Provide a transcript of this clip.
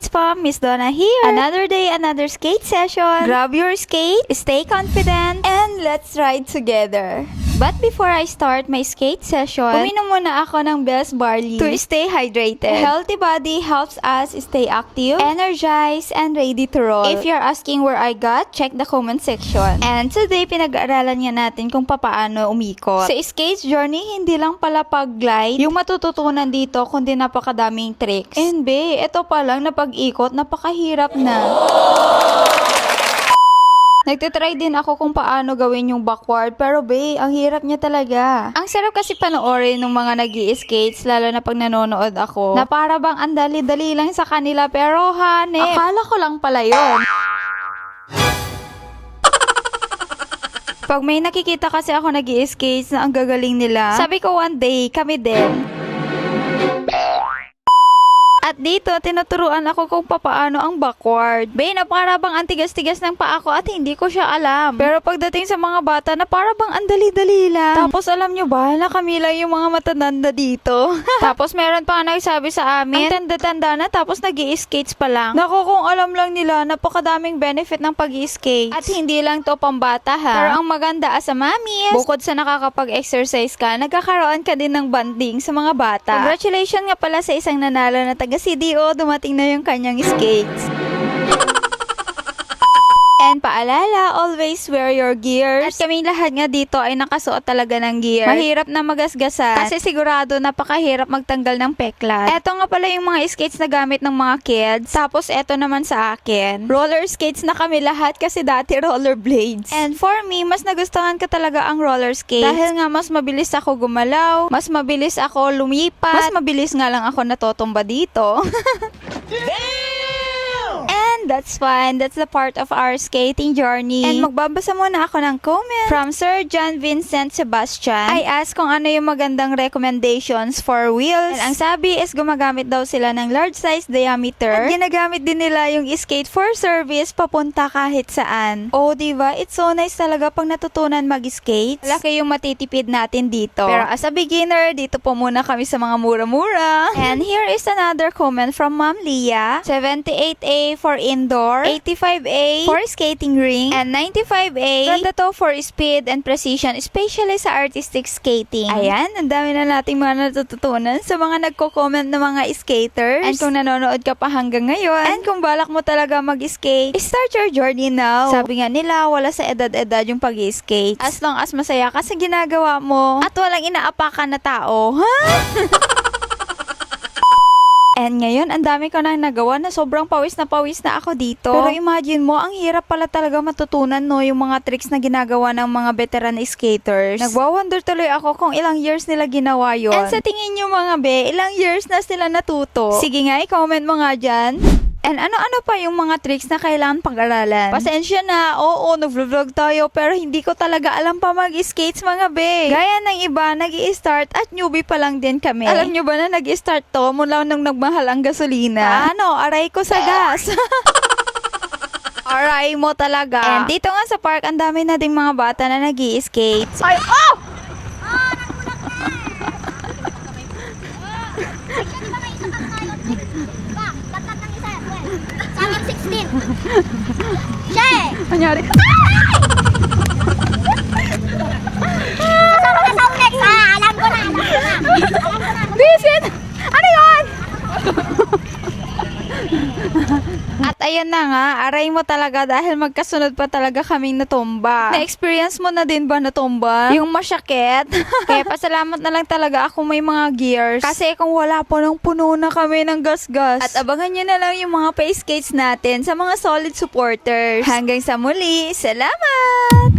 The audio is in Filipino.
skates po, Miss Donna here. Another day, another skate session. Grab your skate, stay confident, and let's ride together. But before I start my skate session, uminom muna ako ng Best Barley to stay hydrated. A healthy body helps us stay active, energized, and ready to roll. If you're asking where I got, check the comment section. And today, pinag-aaralan nga natin kung paano umikot. Sa skate journey, hindi lang pala pag-glide yung matututunan dito, kundi napakadaming tricks. And ito pa lang na pag-ikot, napakahirap na. Nagtitry din ako kung paano gawin yung backward, pero ang hirap niya talaga. Ang sarap kasi panoorin ng mga nag-i-skates, lalo na pag nanonood ako, na para bang ang dali-dali lang sa kanila, pero akala ko lang pala yun. Pag may nakikita kasi ako nag-i-skates na ang gagaling nila, sabi ko one day, kami din. At dito, tinuturuan ako kung paano ang backward. Na para bang ang tigas-tigas ng paa ko at hindi ko siya alam. Pero pagdating sa mga bata, na para bang ang dali-dali lang. Tapos alam nyo ba, na kami lang yung mga matatanda dito. Tapos meron pa nagsabi sa amin, ang tanda-tanda na tapos nag-i-skates pa lang. Naku, kung alam lang nila, napakadaming benefit ng pag-i-skates. At hindi lang to pambata ha. Pero ang maganda as a mamis, bukod sa nakakapag-exercise ka, nagkakaroon ka din ng bonding sa mga bata. Congratulations nga pala sa isang nanalo na taga-CDO, dumating na yung kanyang skates. And paalala, always wear your gears. At kami lahat nga dito ay nakasuot talaga ng gear. Mahirap na magasgasan kasi sigurado napakahirap magtanggal ng peklat. Eto nga pala yung mga skates na gamit ng mga kids. Tapos eto naman sa akin. Roller skates na kami lahat kasi dati roller blades. And for me, mas nagustuhan ko talaga ang roller skates. Dahil nga mas mabilis ako gumalaw, mas mabilis ako lumipat, mas mabilis nga lang ako natutumba dito. And that's fun. That's the part of our skating journey. And magbabasa muna ako ng comment from Sir John Vincent Sebastian. I asked kung ano yung magandang recommendations for wheels. And ang sabi is gumagamit daw sila ng large size diameter. At ginagamit din nila yung skate for service papunta kahit saan. Oh, diba? It's so nice talaga pag natutunan mag-skate. Laki yung matitipid natin dito. Pero as a beginner, dito po muna kami sa mga mura-mura. And here is another comment from Ma'am Leah. 78A for indoor, 85A for skating ring, and 95A ganda to for speed and precision, especially sa artistic skating. Ayan, ang dami na nating mga natututunan sa mga nagko-comment na mga skaters. And kung nanonood ka pa hanggang ngayon, and kung balak mo talaga mag-skate, start your journey now. Sabi nga nila, wala sa edad-edad yung pag-skate. As long as masaya ka sa ginagawa mo, at walang inaapakan na tao. Ha? And ngayon, ang dami ko nang nagawa na sobrang pawis na ako dito. Pero imagine mo, ang hirap pala talaga matutunan no, yung mga tricks na ginagawa ng mga veteran skaters. Nagwa-wonder tuloy ako kung ilang years nila ginawa yon. And sa tingin nyo mga ilang years na sila natuto? Sige nga, i-comment mo nga dyan. And ano-ano pa yung mga tricks na kailangan pag-aralan? Pasensya na, oo, nag-vlog tayo, pero hindi ko talaga alam pa mag-skates mga Gaya ng iba, nag-i-start at newbie pa lang din kami. Alam nyo ba na nag-i-start to mula nung nagmahal ang gasolina? Aray ko sa gas. Aray mo talaga. And dito nga sa park, ang dami na ding mga bata na nag-i-skates. Ay, oh! Salang 16. Siya Anyari? Kasama ka sa ulit. Alam ko na. Bisit! Ano yun? At ayan na nga, aray mo talaga dahil magkasunod pa talaga kaming natumba. Na-experience mo na din ba natumba? Yung masyakit? Kaya pasalamat na lang talaga ako may mga gears. Kasi kung wala po nang puno na kami ng gas-gas. At abangan nyo na lang yung mga face skates natin sa mga solid supporters. Hanggang sa muli, salamat!